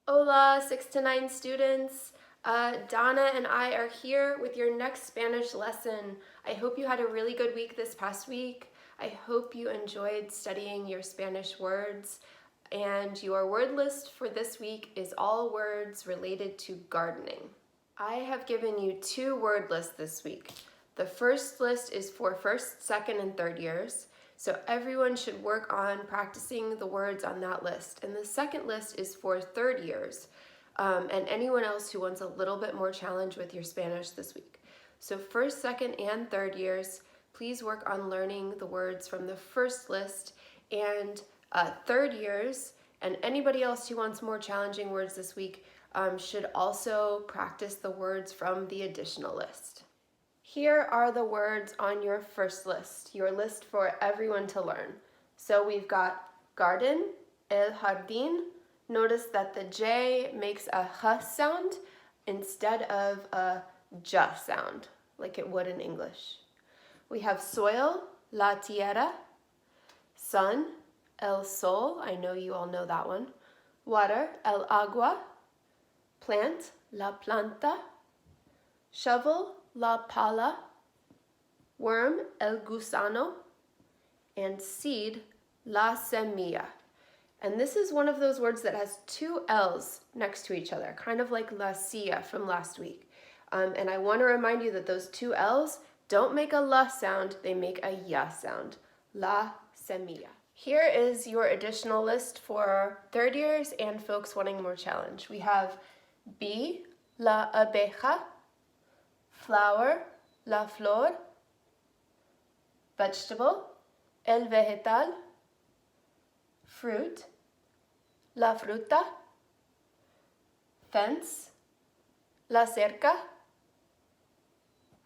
Hola, 6 to 9 students. Donna and I are here with your next Spanish lesson. I hope you had a really good week this past week. I hope you enjoyed studying your Spanish words. And your word list for this week is all words related to gardening. I have given you 2 word lists this week. The first list is for first, second, and third years. So everyone should work on practicing the words on that list. And the second list is for third years and anyone else who wants a little bit more challenge with your Spanish this week. So first, second, and third years, please work on learning the words from the first list. And third years and anybody else who wants more challenging words this week should also practice the words from the additional list. Here are the words on your first list, your list for everyone to learn. So we've got garden, el jardín. Notice that the J makes a H sound instead of a J sound, like it would in English. We have soil, la tierra. Sun, el sol. I know you all know that one. Water, el agua. Plant, la planta. Shovel, la pala, worm, el gusano, and seed, la semilla. And this is one of those words that has 2 L's next to each other, kind of like la silla from last week. And I want to remind you that those 2 L's don't make a la sound, they make a ya sound, la semilla. Here is your additional list for third years and folks wanting more challenge. We have bee, la abeja, flower, la flor, vegetable, el vegetal, fruit, la fruta, fence, la cerca.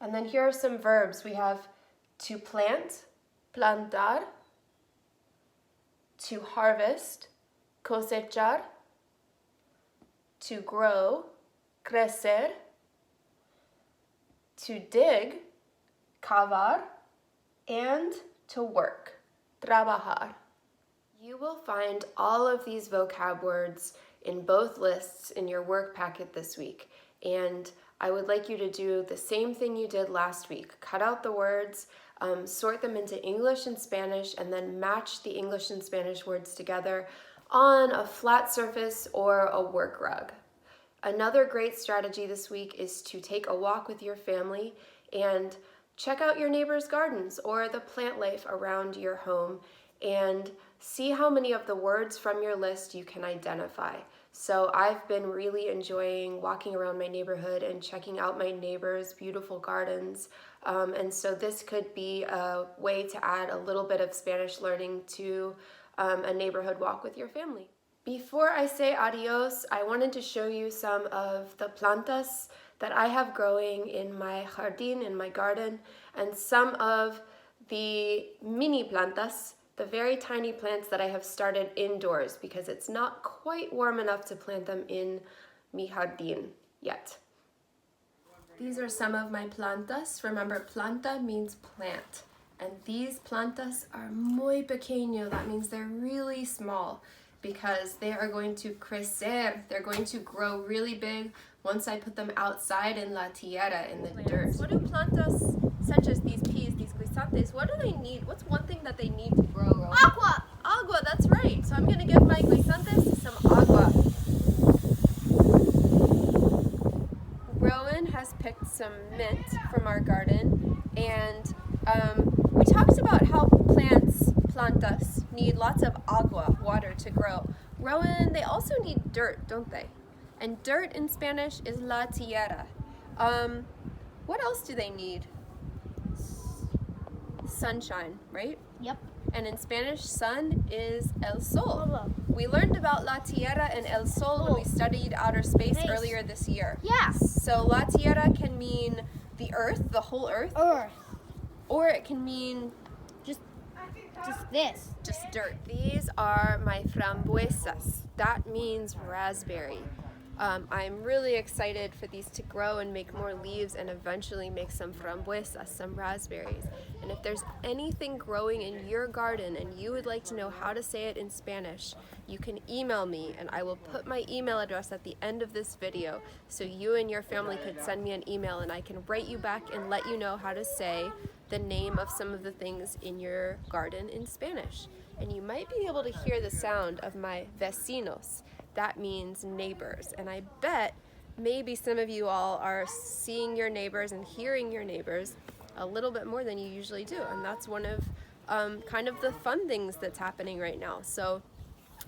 And then here are some verbs. We have to plant, plantar, to harvest, cosechar, to grow, crecer, to dig, cavar, and to work, trabajar. You will find all of these vocab words in both lists in your work packet this week. And I would like you to do the same thing you did last week. Cut out the words, sort them into English and Spanish, and then match the English and Spanish words together on a flat surface or a work rug. Another great strategy this week is to take a walk with your family and check out your neighbor's gardens or the plant life around your home and see how many of the words from your list you can identify. So I've been really enjoying walking around my neighborhood and checking out my neighbors' beautiful gardens. And so this could be a way to add a little bit of Spanish learning to a neighborhood walk with your family. Before I say adios, I wanted to show you some of the plantas that I have growing in my jardín, in my garden, and some of the mini plantas, the very tiny plants that I have started indoors because it's not quite warm enough to plant them in mi jardín yet. These are some of my plantas. Remember, planta means plant. And these plantas are muy pequeño. That means they're really small, because they are going to crecer. They're going to grow really big once I put them outside in la tierra, in the dirt. What do plantas such as these peas, these guisantes, what do they need? What's one thing that they need to grow? Rowan? Agua! Agua, that's right. So I'm going to give my guisantes some agua. Rowan has picked some mint from our garden, and we talked about how plantas need lots of agua, water, to grow. Rowan, they also need dirt, don't they? And dirt in Spanish is la tierra. What else do they need? Sunshine, right? Yep. And in Spanish, sun is el sol. Hello. We learned about la tierra and el sol when we studied outer space Nice. earlier this year. Yeah. So la tierra can mean the earth, the whole earth, Earth. or it can mean Just this. just dirt. These are my frambuesas. That means raspberry. I'm really excited for these to grow and make more leaves and eventually make some frambuesas, some raspberries. And if there's anything growing in your garden and you would like to know how to say it in Spanish, you can email me and I will put my email address at the end of this video so you and your family could send me an email and I can write you back and let you know how to say the name of some of the things in your garden in Spanish. And you might be able to hear the sound of my vecinos. That means neighbors. And I bet maybe some of you all are seeing your neighbors and hearing your neighbors a little bit more than you usually do. And that's one of kind of the fun things that's happening right now. So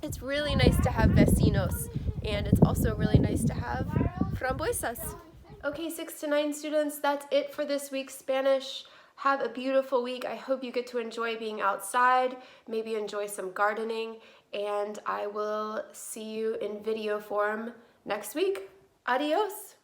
it's really nice to have vecinos, and it's also really nice to have frambuesas. Okay, 6 to 9 students, that's it for this week's Spanish. Have a beautiful week. I hope you get to enjoy being outside, maybe enjoy some gardening, and I will see you in video form next week. Adios.